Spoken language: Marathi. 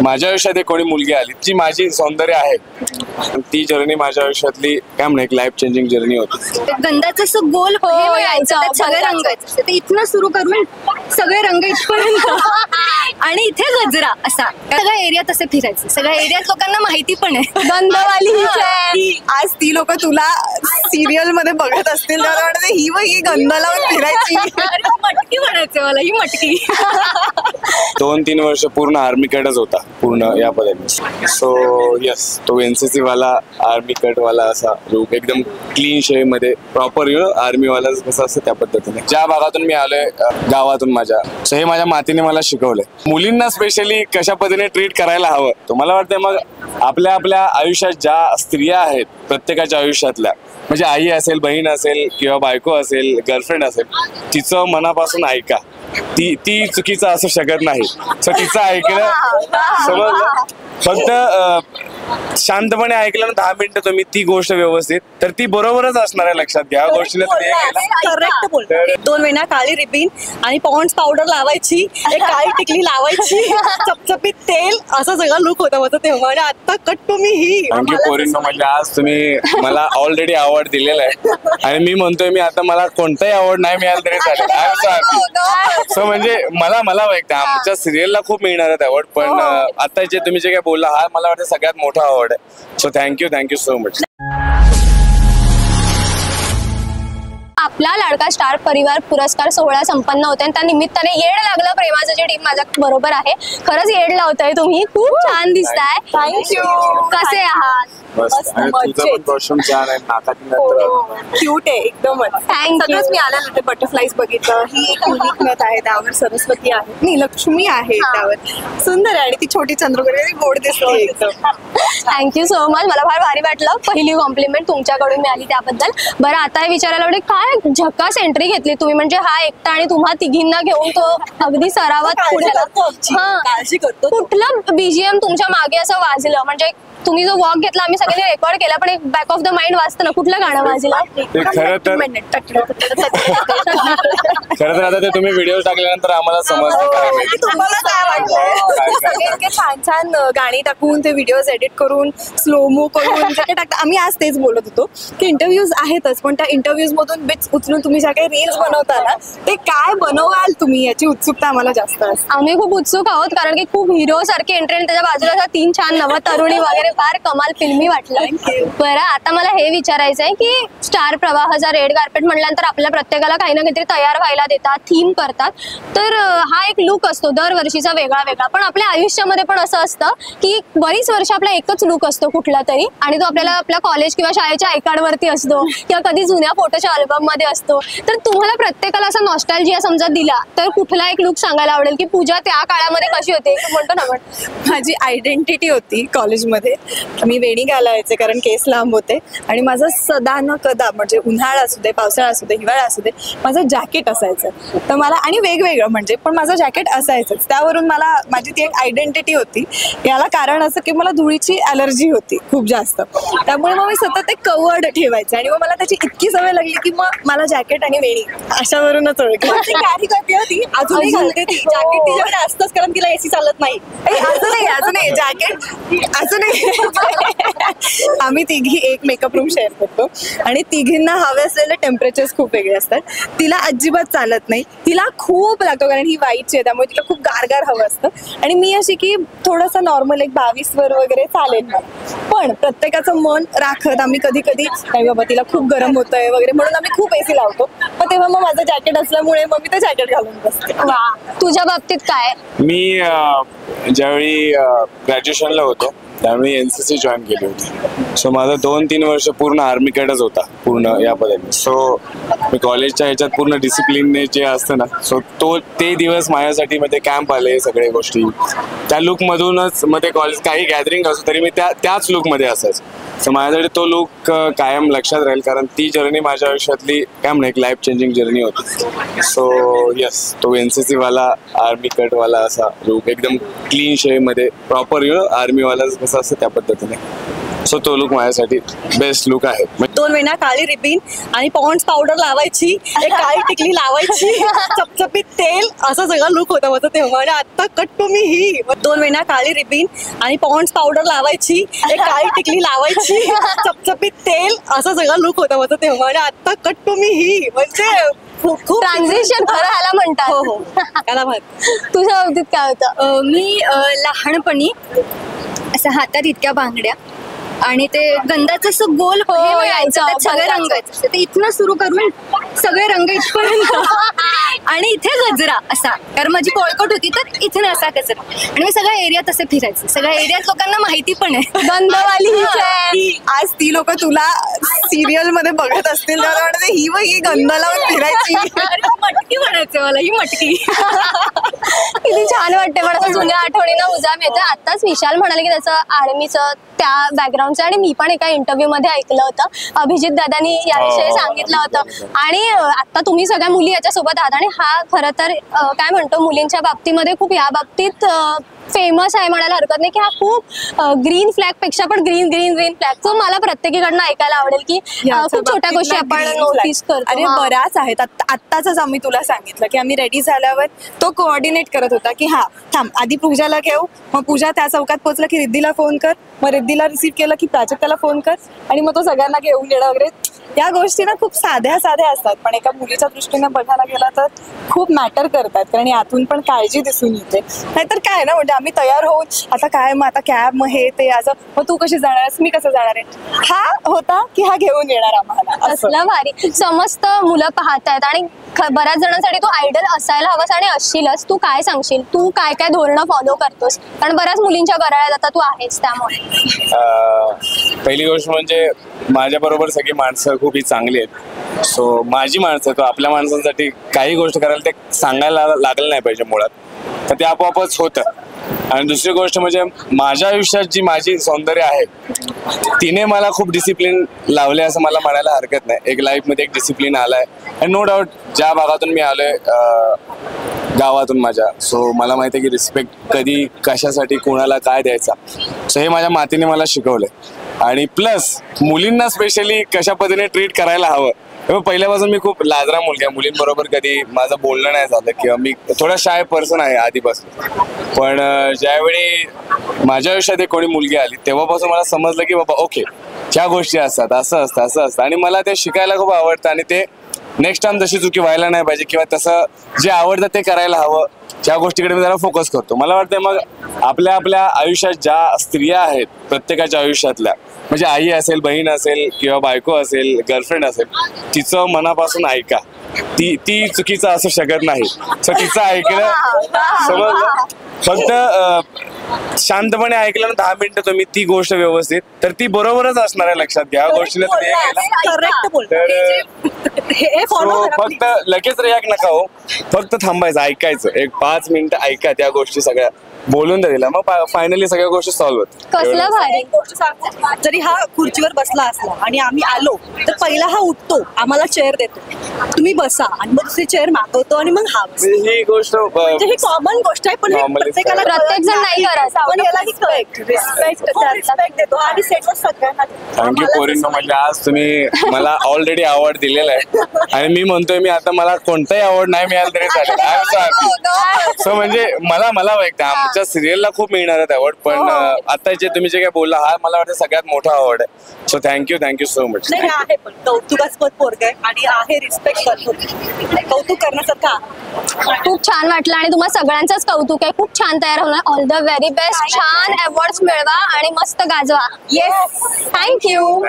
माझ्या आयुष्यात एक कोणी मुलगी आली जी माझी सौंदर्य आहे, ती जर्नी माझ्या आयुष्यातली काय म्हणा एक लाईफ चेंजिंग जर्नी होती. गंधाचं असं गोल हे व्हायचं, त्यात सगळे रंग आहेत. ते इथनं सुरू करून सगळे रंग इथपर्यंत आणि इथे गजरा असा सगळ्या एरियात असे फिरायचे. सगळ्या एरियात लोकांना माहिती पण आहे गंधवाली. आज ती लोक तुला सिरियल मध्ये बघत असतील तर वाटतं ही वही गंधाला फिरायची. मटकी म्हणायचं मला, ही मटकी. 2-3 वर्ष पूर्ण आर्मी कटच होता पूर्ण या पद्धतीने. सो यस, तो एनसीसी वाला आर्मी कट वाला असा लुक एकदम क्लीन शेव मध्ये प्रॉपर आर्मी वाला कसं असतं त्या पद्धतीने. ज्या भागातून मी आलोय गावातून माझ्या, सो हे माझ्या मातीने मला शिकवलंय मुलींना स्पेशली कशा पद्धतीने ट्रीट करायला हवं. तो मला वाटतं मग आपल्या आपल्या आयुष्यात ज्या स्त्रिया आहेत प्रत्येकाच्या आयुष्यातल्या, म्हणजे आई असेल, बहीण असेल किंवा बायको असेल, गर्लफ्रेंड असेल, तिचं मनापासून ऐका. ती चुकीचं असू शकत नाही. सो तिचं ऐकलं, समजलं, फक्त शांतपणे ऐकलं ना 10 मिनिटं तुम्ही ती गोष्ट व्यवस्थित, तर ती बरोबरच असणार आहे. लक्षात घ्या गोष्टीला. करेक्ट बोल. 2 महिना काळी रिबीन आणि पॉन्ड्स पावडर लावायची, एक काळी टिकली लावायची, चपचपीत तेल, असं सगळं लुक होता माझं तेव्हा. आणि आता कट तुम्ही ही थँक्यू पोरींनो. म्हणजे आज तुम्ही मला ऑलरेडी अवॉर्ड दिलेला आहे आणि मी म्हणतोय मी आता मला कोणताही अवॉर्ड नाही मिळाला तरी चालेल. I am so happy. So म्हणजे मला वाटतं आमच्या सिरियलला खूप मिळणार आहेत अवॉर्ड, पण आता जे तुम्ही जे काय बोलला हा मला वाटतं सगळ्यात मोठा अवॉर्ड आहे. So thank you so much. आपला लाडका स्टार परिवार पुरस्कार सोहळा संपन्न होते आणि त्या निमित्ताने येड लागलं प्रेमाचं जे टीम माझ्या बरोबर आहे. खरंच येड लावतोय तुम्ही, खूप छान दिसताय. थँक्यू. कसे आहात? आणि तुझं पण कॉस्ट्युम छान आहे, नाकाची नत्र क्यूट आहे एकदमच. सगळंच मी आल्यानंतर ते बटरफ्लाईज बघितलं. ही एक युनिक नथ आहे, त्यावर सरस्वती आहे, नाही लक्ष्मी आहे त्यावर. सुंदर आहे आणि ती छोटी चंद्रकोर गोड दिसते एकदम. Thank you so much. मला फार भारी वाटलं. पहिली कॉम्प्लिमेंट तुमच्याकडून मिळाली त्याबद्दल. बरं, आता हे विचारायला आवडेल, काय झकास एंट्री घेतली तुम्ही, म्हणजे हा एकटा आणि तुम्हा तिघींना घेऊन तो अगदी सरावात काळजी करतो. कुठलं बीजीएम तुमच्या मागे असं वाजलं, म्हणजे तुम्ही जो वॉक घेतला आम्ही सगळे रेकॉर्ड केला, पण एक बॅक ऑफ द माइंड वाजतं ना, कुठलं गाणं वाजलं? खरं तर आता ते तुम्ही व्हिडिओ टाकल्यानंतर आम्हाला समजलं. तुम्हाला काय वाटलं? सगळे इतके छान छान गाणी टाकून ते व्हिडिओज एडिट करून स्लोमो करून जे टाकतात. आम्ही आज तेच बोलत होतो की इंटरव्ह्यूज आहेतच, पण त्या इंटरव्ह्यूज मधून बिट्स उचलून तुम्ही ज्या काही रील्स बनवता ना, ते काय बनवाल तुम्ही याची उत्सुकता आम्हाला जास्त असते. आम्ही खूप उत्सुक आहोत, कारण की खूप हिरो सारखी एंट्री आणि त्याच्या बाजूला 3 छान नव तरुणी वगैरे, फार कमाल फिल्मी वाटलं. बरं, आता मला हे विचारायचं आहे की स्टार प्रवाहाचा रेड कार्पेट म्हटल्यानंतर आपल्या प्रत्येकाला काही ना काहीतरी तयार व्हायला देतात, थीम करतात. तर हा एक लुक असतो दरवर्षीचा वेगळा वेगळा, पण आपल्या आयुष्यामध्ये पण असं असतं की बरीच वर्ष आपला एकच लुक असतो कुठला तरी, आणि तो आपल्याला आपल्या कॉलेज किंवा शाळेच्या आयकार्ड वरती असतो किंवा कधी जुन्या फोटोच्या अल्बम मध्ये असतो. तर तुम्हाला प्रत्येकाला असा नॉस्टॅल्जिया समजा दिला तर कुठला एक लुक सांगायला आवडेल की पूजा त्या काळामध्ये कशी होते? म्हणतो ना आपण, माझी आयडेंटिटी होती कॉलेजमध्ये. मी वेणी घालायचे कारण केस लांब होते आणि माझं सदा न कदा, म्हणजे उन्हाळा असू दे, पावसाळा असू दे, हिवाळा असू दे, माझं जॅकेट असायचं. तर मला, आणि वेगवेगळं म्हणजे, पण माझं जॅकेट असायचंच. त्यावरून मला माझी ती एक आयडेंटिटी होती. याला कारण असं की मला धुळीची ॲलर्जी होती खूप जास्त, त्यामुळे मग मी सतत ते कवर्ड ठेवायचे आणि मग मला त्याची इतकी सवय लागली की मग मला जॅकेट आणि वेणी अशावरूनच ओळखली. कॅरी करते होती, अजूनही घालते ती जॅकेट. तिच्याकडे असतंच कारण तिला एसी चालत नाही. असं नाही जॅकेट असं नाही. आम्ही तिघी एक मेकअप रूम शेअर करतो आणि तिघींना हवे असलेले टेम्परेचर्स खूप वेगळे असतात. तिला अजिबात चालत नाही, तिला खूप लागतो कारण ही वाईटची आहे, त्यामुळे तिला खूप गारगार हवं असतं. आणि मी अशी की थोडंसं नॉर्मल एक 22 वर वगैरे चालेल मला. पण प्रत्येकाचं मन राखत आम्ही कधी कधी नाही बाबा तिला खूप गरम होतंय वगैरे म्हणून आम्ही खूप एसी लावतो. मग तेव्हा मग माझं जॅकेट असल्यामुळे मग मी ते जॅकेट घालून बसते. तुझ्या बाबतीत काय? मी ज्यावेळी ग्रॅज्युएशनला होतो त्यावेळी एनसीसी जॉईन केली होती. सो माझं 2-3 वर्ष पूर्ण आर्मी कॅडच होता पूर्ण या पद्धतीने. सो मी कॉलेजच्या ह्याच्यात पूर्ण डिसिप्लिनने जे असतं ना, सो ते दिवस माझ्यासाठी मध्ये कॅम्प आले, सगळे गोष्टी त्या लुकमधूनच. मग ते कॉलेज काही गॅदरिंग असो तरी मी त्याच लुकमध्ये असायचो. सो माझ्यासाठी तो लुक कायम लक्षात राहील, कारण ती जर्नी माझ्या आयुष्यातली काय म्हणा एक लाईफ चेंजिंग जर्नी होती. सो यस, तो एनसीसी वाला आर्मी कट वाला असा लुक एकदम क्लीन शेव मध्ये प्रॉपर आर्मी वाला कसं असतं त्या पद्धतीने. सो तो लुक माझ्यासाठी बेस्ट लुक आहे. 2 वेळा काळी रिबीन आणि पॉन्ड्स पावडर लावायची, एक काळी टिकली लावायची, चपचपीत तेल, असं सगळं लुक होता माझं तेव्हा. आणि आता कट मी ही 2 वेळा काळी रिबीन आणि पॉन्ड्स पावडर लावायची, एक काळी टिकली लावायची, चपचपीत तेल, असं सगळं लुक होता माझं तेव्हा. आणि आता कट मी ही म्हणजे खूप ट्रान्झिशन खरं ह्याला म्हणतात. हो हो त्याला म्हणतात. तुझ्या बाबतीत काय होतं? मी लहानपणी असं हातात इतक्या बांगड्या आणि ते गंधाचं असं गोल हो, हे यायचं, यायचं, त्यात सगळे बघायचं. रंग यायचे. ते इथनं सुरू करून सगळे रंग इथपर्यंत आणि इथे गजरा असा, कारण माझी कोळकट होती तर इथे असा गजरा. आणि मी सगळ्या एरियात असे फिरायचे, सगळ्या एरियात लोकांना माहिती पण आहे गंधवाली हीच आहे. आज ती लोक तुला सिरियल मध्ये बघत असतील तर वाटतं ही बाई गंध लावून फिरायची. अरे, मटकी म्हणायचं मला, ही मटकी. किती छान वाटते. पण असं जुन्या आठवणींना उजाम येते. आताच विशाल म्हणाले की त्याचं आर्मीचं त्या बॅकग्राऊंडचं, आणि मी पण एका इंटरव्ह्यू मध्ये ऐकलं होतं, अभिजित दादानी याविषयी सांगितलं होतं. आणि आता तुम्ही सगळ्या मुली याच्यासोबत आहात, आणि हा खरं तर काय म्हणतो, मुलींच्या बाबतीमध्ये खूप या बाबतीत फेमस आहे म्हणायला हरकत नाही, की हा खूप ग्रीन फ्लॅग पेक्षा पण ग्रीन ग्रीन ग्रीन फ्लॅग. तो मला प्रत्येकीकडनं ऐकायला आवडेल की खूप छोट्या गोष्टी आपण नोटीस करतो. अरे बऱ्याच आहेत. आत्ताच आम्ही तुला सांगितलं की आम्ही रेडी झाल्यावर तो कोऑर्डिनेट करत होता की हा थांब, आधी पूजाला घेऊ, मग पूजा त्या चौकात पोहोचला की रिद्धीला फोन कर, मग रिद्धीला रिसीव्ह केलं की प्राजक्ताला फोन कर, आणि मग तो सगळ्यांना घेऊन येणं वगैरे. या गोष्टी ना खूप साध्या साध्या असतात, पण एका मुलीच्या दृष्टीने बघायला गेला तर खूप मॅटर करतात, कारण यातून पण काळजी दिसून येते. नाहीतर काय ना, म्हणजे आम्ही तयार होऊन आता काय, मग आता कॅब, मग हे ते असं, मग तू कशी जाणार आहेस, मी कसं जाणार आहे, हा होता की हा घेऊन येणार आम्हाला असं. असलं भारी. समस्त मुलं पाहतायत आणि बऱ्याच जणांसाठी तू आयडल असायला हवास आणि असशीलच. तू काय सांगशील, तू काय काय धोरणं फॉलो करतोस, कारण बऱ्याच मुलींच्या गराळ्यात आता तू आहेस. त्यामुळे पहिली गोष्ट म्हणजे माझ्या बरोबर सगळी माणसं खूप ही चांगली आहेत. सो माझी माणसं, तो आपल्या माणसांसाठी काही गोष्ट करायला ते सांगायला लागलं नाही पाहिजे मुळात, तर ते आपोआपच होतं. आणि दुसरी गोष्ट म्हणजे माझ्या आयुष्यात जी माझी सौंदर्य आहे तिने मला खूप डिसिप्लिन लावले असं मला म्हणायला हरकत नाही. एक लाईफमध्ये एक डिसिप्लिन आलाय, आणि नो डाऊट ज्या भागातून मी आलोय, गावातून माझ्या, सो मला माहिती आहे की रिस्पेक्ट कधी कशासाठी कोणाला काय द्यायचा, सो हे माझ्या मातीने मला शिकवलंय. आणि प्लस मुलींना स्पेशली कशा पद्धतीने ट्रीट करायला हवं. पहिल्यापासून मी खूप लाजरा मुलगा, मुलींबरोबर कधी माझं बोलणं नाही झालं, किंवा मी थोडा शाय पर्सन आहे आधीपासून. पण ज्यावेळी माझ्या आयुष्यात कोणी मुलगी आली तेव्हापासून मला समजलं की बाबा ओके, ह्या गोष्टी असतात, असं असतं, असं असतं. आणि मला ते शिकायला खूप आवडतं, आणि ते नेक्स्ट टाइम तशी चुकी व्हायला नाही पाहिजे, किंवा तसं जे आवडतं ते करायला हवं, ज्या गोष्टीकडे मी जरा फोकस करतो. मला वाटतं मग आपल्या आपल्या आयुष्यात ज्या स्त्रिया आहेत प्रत्येकाच्या आयुष्यातल्या, म्हणजे आई असेल, बहीण असेल, किंवा बायको असेल, गर्लफ्रेंड असेल, तिचं मनापासून ऐका. ती चुकीचं असू शकत नाही. सो तिचं ऐकलं, समजलं, फक्त शांतपणे ऐकलं ना 10 मिनिटं तुम्ही ती गोष्ट व्यवस्थित, तर ती बरोबरच असणार आहे. लक्षात घ्या गोष्टीला तुम्ही फक्त लगेच रिॲक्ट नका हो, फक्त थांबायचं, ऐकायचं, एक 5 मिनिटं ऐका त्या गोष्टी सगळ्या, बोलून दिला, मग फायनली सगळ्या गोष्टी सॉल्व्ह होतात. कसलं भारी. जरी हा खुर्चीवर बसला असला आणि आम्ही आलो तर पहिला हा उठतो, आम्हाला चेअर देतो, तुम्ही बसा, आणि मग दुसरी चेअर मागवतो, आणि मग हा बसतो. ही गोष्ट ही कॉमन गोष्ट आहे, पण प्रत्येकाला प्रत्येक जण नाही करत. पण याला रिस्पेक्ट देतो आणि सेटवर सगळ्यांना. थँक्यू पोरींनो, म्हणजे आज तुम्ही मला ऑलरेडी अवॉर्ड दिलेला आहे, आणि मी म्हणतोय मी आता मला कोणताही अवॉर्ड नाही मिळाला तरी चालेल. I am so happy. So म्हणजे मला वाटतं आमच्या सिरियलला खूप मिळणार आहेत अवॉर्ड, पण आता जे तुम्ही जे काय बोलला, हा मला वाटतं सगळ्यात मोठा अवॉर्ड आहे. So thank you so much. नाही आहे, पण कौतुकास्पद पोरग आहे आणि आहे, रिस्पेक्ट करतो, कौतुक करण्यासारखा. खूप छान वाटलं, आणि तुम्हाला सगळ्यांचंच कौतुक आहे. खूप छान तयार होणार. All the very best. छान अवॉर्ड्स मिळवा आणि मस्त गाजवा. Yes, thank you.